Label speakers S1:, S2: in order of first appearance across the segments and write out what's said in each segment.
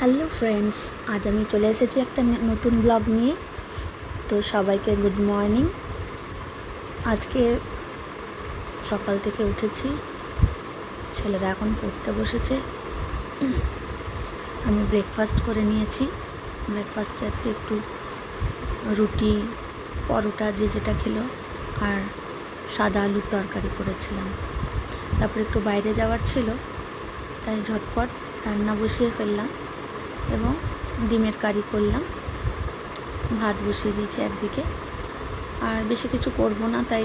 S1: Hello friends, আজ আমি চলে এসেছি একটা নতুন ব্লগ নিয়ে। তো সবাইকে গুড মর্নিং। আজকে সকাল থেকে উঠেছি, ছেলেরা এখন পড়তে বসেছে। আমি ব্রেকফাস্ট করে নিয়েছি। ব্রেকফাস্টে আজকে একটু রুটি, পরোটা যে যেটা খেলো, আর সাদা আলুর তরকারি করেছিলাম। তারপর একটু বাইরে যাওয়ার ছিল, তাই ঝটপট রান্না বসিয়ে ফেললাম এবং ডিমের কারি করলাম। ভাত বসিয়ে দিয়েছি একদিকে, আর বেশি কিছু করব না, তাই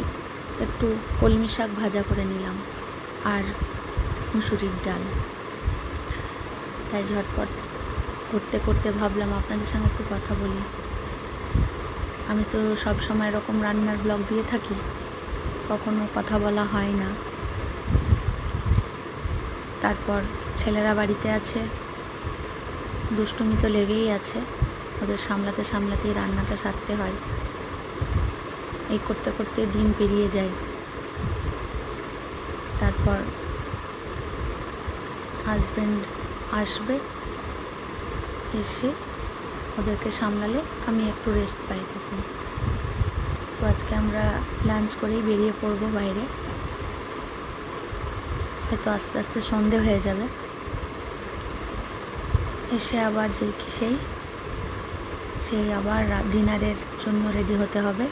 S1: একটু কলমি শাক ভাজা করে নিলাম আর মুসুরির ডাল। তাই ঝটপট করতে করতে ভাবলাম আপনাদের সঙ্গে একটু কথা বলি। আমি তো সব সময় এরকম রান্নার ব্লগ দিয়ে থাকি, কখনো কথা বলা হয় না। তারপর ছেলেরা বাড়িতে আছে, দুষ্টুমি তো লেগেই আছে, ওদের সামলাতে সামলাতেই রান্নাটা সারতে হয়। এই করতে করতে দিন পেরিয়ে যায়। তারপর হাজব্যান্ড আসবে, এসে ওদেরকে সামলালে আমি একটু রেস্ট পাই তখন। তো আজকে আমরা লাঞ্চ করেই বেরিয়ে পড়বো বাইরে। হয়তো আস্তে আস্তে সন্ধে হয়ে যাবে, এসে আবার সেই আবার ডিনারের জন্য রেডি হতে হবে।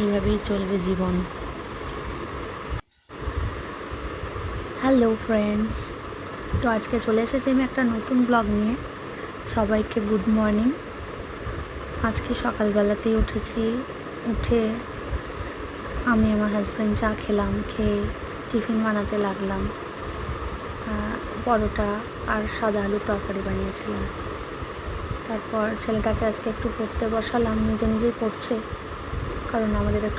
S1: এইভাবেই চলবে জীবন। হ্যালো ফ্রেন্ডস, তো আজকে চলে এসেছি আমি একটা নতুন ব্লগ নিয়ে। সবাইকে গুড মর্নিং। আজকে সকালবেলাতেই উঠেছি, উঠে আমি আমার হাজব্যান্ড চা খেলাম, খেয়ে টিফিন বানাতে লাগলাম। পরোটা আর সাদা আলুর তরকারি বানিয়েছিলাম। তারপর ছেলেটাকে আজকে একটু পড়তে বসালাম, নিজে নিজেই পড়ছে, কারণ আমাদের একটু